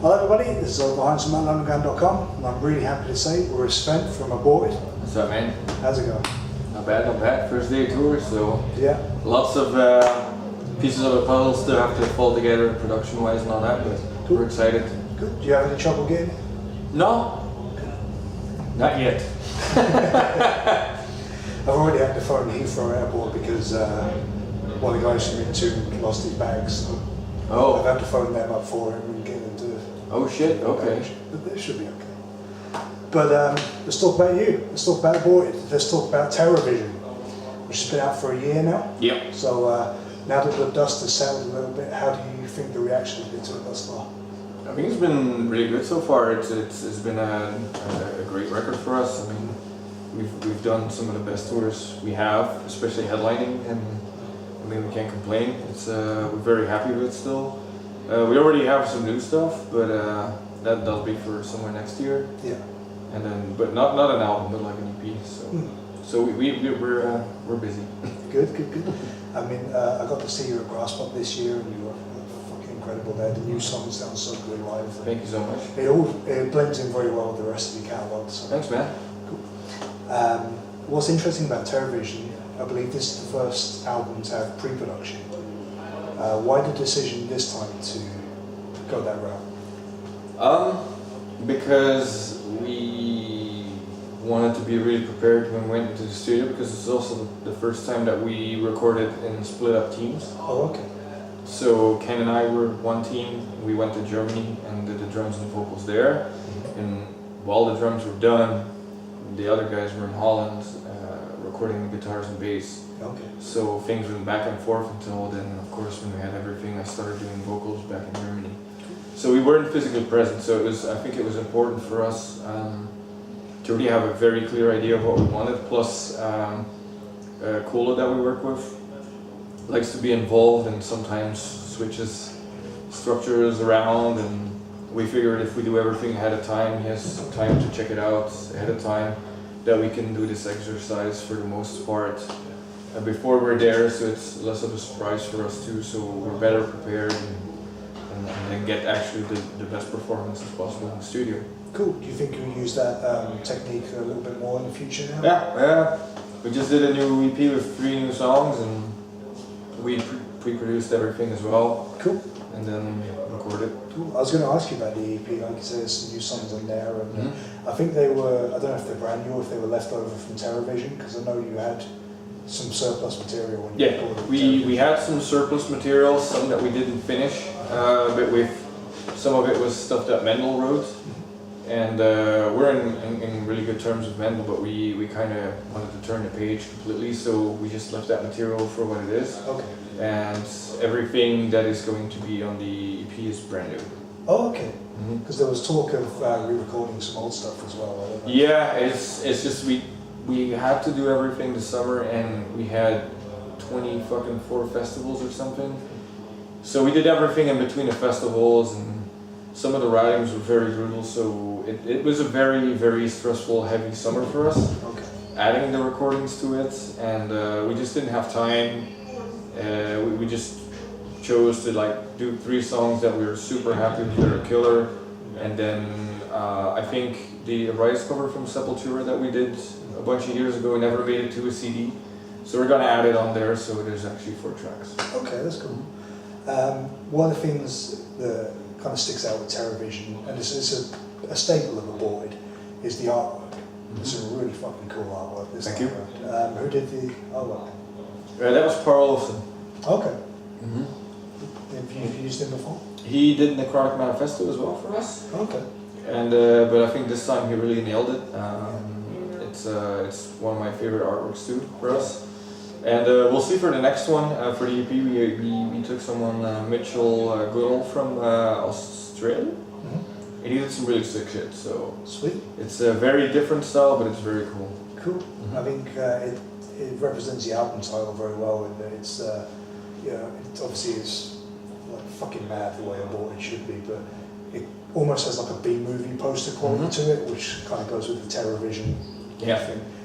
Hello everybody, this is BehindSomeUnderground.com and I'm really happy to say we're with Sven from Aborted. What's up, man? How's it going? Not bad, not bad. First day of tour, so yeah, lots of pieces of the puzzle still have to fall together production-wise and all that, but cool. We're excited. Good. Do you have any trouble getting it? No, not yet. I've already had to phone Heathrow Airport because one of the guys from Intune lost his bags. So Oh. I've had to phone them up for him and get them to... Oh shit, okay. But it should be okay. But let's talk about you. Let's talk about Aborted. Let's talk about TerrorVision, which has been out for a year now. Yep. So now that the dust has settled a little bit, how do you think the reaction has been to it thus far? I think it's been really good so far. It's been a great record for us. I mean, we've done some of the best tours we have, especially headlining, and I mean we can't complain. It's we're very happy with it still. We already have some new stuff, but that'll be for somewhere next year. Yeah. And then, but not an album, but like an EP. So we're busy. Good. I mean, I got to see you at Grasspop this year, and you were fucking incredible there. The new song sounds so good live. Thank you so much. It blends in very well with the rest of the catalogue. So. Thanks, man. Cool. What's interesting about TerrorVision, I believe this is the first album to have pre-production. Why the decision this time to go that route? Because we wanted to be really prepared when we went into the studio, because it's also the first time that we recorded in split up teams. Oh, okay. So Ken and I were one team. We went to Germany and did the drums and vocals there. And while the drums were done, the other guys were in Holland recording the guitars and bass. Okay. So things went back and forth until then. Of course, when we had everything, I started doing vocals back in Germany. So we weren't physically present. So it was. I think it was important for us to really have a very clear idea of what we wanted. Plus, Kola that we work with likes to be involved and sometimes switches structures around. And we figured if we do everything ahead of time, he has some time to check it out ahead of time, that we can do this exercise for the most part before we're there, so it's less of a surprise for us too, so we're better prepared and get actually the best performance as possible in the studio. Cool. Do you think you'll use that technique a little bit more in the future now? Yeah. We just did a new EP with 3 new songs, and we pre-produced everything as well. Cool. And then recorded. Cool. I was going to ask you about the EP. Like you said, there's some new songs on there, and I think they were. I don't know if they're brand new or if they were left over from TerrorVision, because I know you had some surplus material when you recorded. We had some surplus material, some that we didn't finish, but some of it was stuff that Mendel wrote, and we're in really good terms with Mendel, but we kind of wanted to turn the page completely, so we just left that material for what it is. Okay. And everything that is going to be on the EP is brand new. Oh, okay. Because there was talk of re-recording some old stuff as well. I don't know. Yeah, it's just we had to do everything this summer, and we had 24 festivals or something. So we did everything in between the festivals, and some of the writings were very brutal, so it was a very, very stressful, heavy summer for us. Okay. Adding the recordings to it, and we just didn't have time. We just chose to do 3 songs that we were super happy with, that are killer, and then I think the Rise cover from Sepultura that we did a bunch of years ago never made it to a CD, so we're gonna add it on there, so there's actually 4 tracks. Okay, that's cool. One of the things that kind of sticks out with TerrorVision, and this is a staple of Aborted, is the artwork. It's a really fucking cool artwork. Thank you. Who did the artwork? That was Carl Olsen. Okay. Have you used him before? He did Necrotic Manifesto as well for us. Okay. And but I think this time he really nailed it. It's one of my favorite artworks too for us. And we'll see for the next one. For the EP, we took someone, Mitchell Goodall from Australia. And he did some really sick shit. So sweet. It's a very different style, but it's very cool. Cool. I think it represents the album title very well, and it's it obviously is like fucking mad the way Aborted should be, but it almost has like a B-movie poster quality to it, which kind of goes with the TerrorVision thing. Yeah.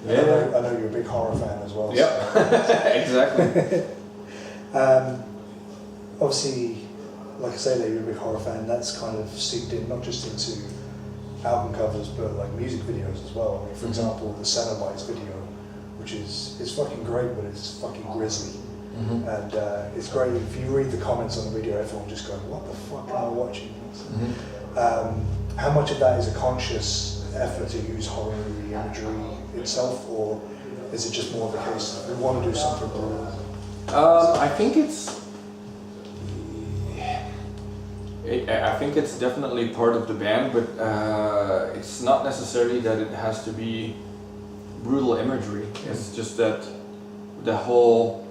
I know you're a big horror fan as well. Yeah, so. Exactly. Obviously, like I say, that you're a big horror fan. That's kind of seeped in not just into album covers, but like music videos as well. I mean, for example, the Cenobites video, which is fucking great, but it's fucking grisly. And it's great if you read the comments on the video. Everyone just going, "What the fuck am I watching?" How much of that is a conscious effort to use horror movie imagery itself, or is it just more of a case of we want to do something brutal? I think it's definitely part of the band, but it's not necessarily that it has to be brutal imagery. It's just that the whole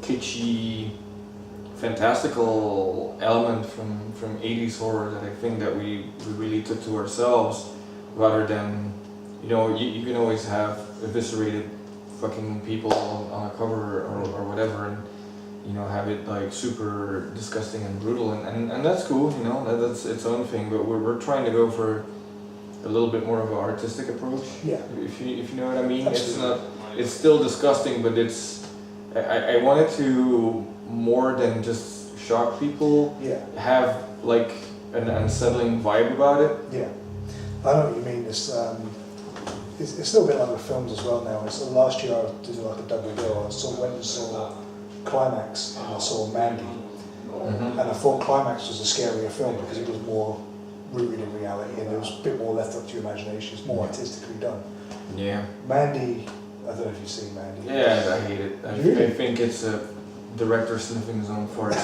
kitschy, fantastical element from 80s horror that I think that we really took to ourselves, rather than, you know, you can always have eviscerated fucking people on a cover or whatever, and you know, have it like super disgusting and brutal, and that's cool, you know, that's its own thing, but we're trying to go for a little bit more of an artistic approach. Yeah. If you know what I mean. Absolutely. It's still disgusting, but I wanted to, more than just shock people, have like an unsettling vibe about it. Yeah, I know what you mean. It's a little bit like the films as well now. It's last year I did like a double bill. I went and saw Climax and I saw Mandy, and I thought Climax was a scarier film because it was more rooted in reality and it was a bit more left up to your imagination. It's more artistically done. Yeah. Mandy, I don't know if you've seen Mandy. Yeah, I hate it. I think it's a director sniffing his own farts.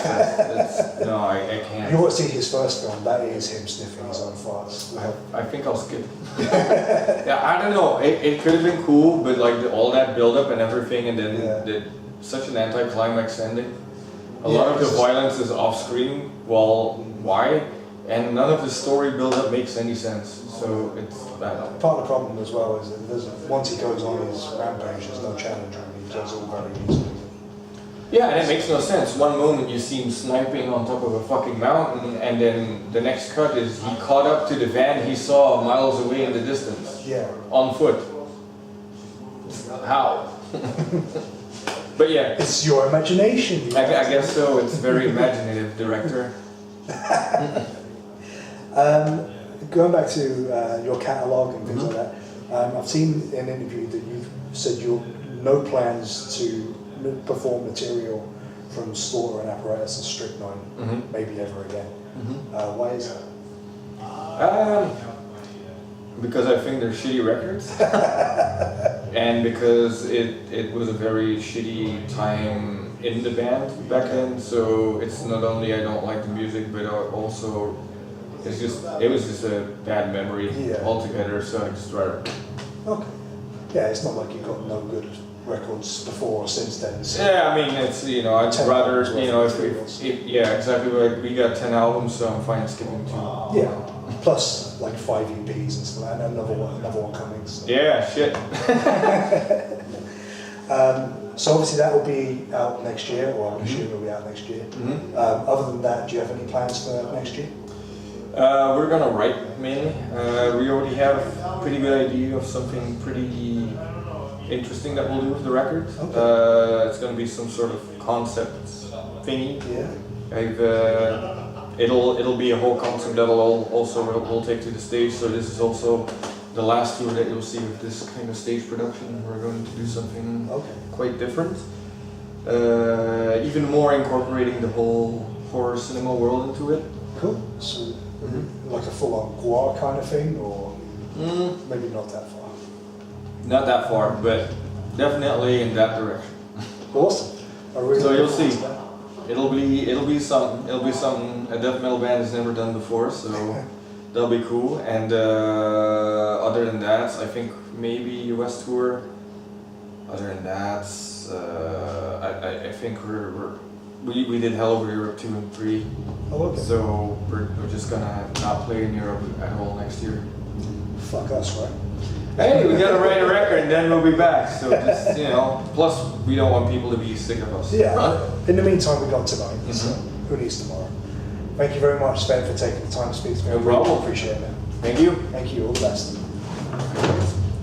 No, I can't. You ought to see his first film. That is him sniffing his own farts. I think I'll skip. Yeah, I don't know. It could have been cool, but like all that build up and everything, and then such an anti-climax ending. A lot of the violence is off screen. Well, why? And none of the story build up makes any sense. So it's bad. Part of the problem as well is that once he goes on his rampage, there's no challenge. He does all very easily. Yeah, and it makes no sense. One moment you see him sniping on top of a fucking mountain, and then the next cut is he caught up to the van he saw miles away in the distance. Yeah. On foot. How? But yeah. It's your imagination. I guess so. It's very imaginative, director. Going back to your catalogue and things like that, I've seen in an interview that you've said you no plans to perform material from Slaughter and Apparatus and Strychnine, maybe ever again. Why is that? Because I think they're shitty records, and because it was a very shitty time in the band back then. So it's not only I don't like the music, but also it was just a bad memory altogether. So I just rather. Okay. Yeah, it's not like you got no good records before or since then. So yeah, I mean, it's, you know, I'd rather, you know, if yeah, exactly, like we got 10 albums, so I'm fine skipping 2. Yeah, plus like 5 EPs and stuff, and another one coming. So. Yeah, shit. So obviously that will be out next year, or I'm assuming it'll be out next year. Other than that, do you have any plans for next year? We're gonna write mainly. We already have a pretty good idea of something pretty interesting that we'll do with the record. Okay. It's going to be some sort of concept thingy. Yeah. It'll be a whole concept that we'll take to the stage. So this is also the last tour that you'll see with this kind of stage production. We're going to do something quite different. Even more incorporating the whole horror cinema world into it. Cool. So like a full-on Guar kind of thing, or maybe not that far. Not that far, but definitely in that direction. Awesome. So you'll see. It'll be something a death metal band has never done before. So that'll be cool. And other than that, I think maybe US tour. Other than that, I think we did Hell Over Europe 2 and 3. Oh, okay. So we're just gonna not play in Europe at all next year. Fuck us, right? Hey, we gotta write a record and then we'll be back. So just, you know, plus we don't want people to be sick of us. Yeah. In the meantime, we got tonight. So who needs tomorrow? Thank you very much, Sven, for taking the time to speak to me. No problem. Appreciate it. Thank you. Thank you. All the best.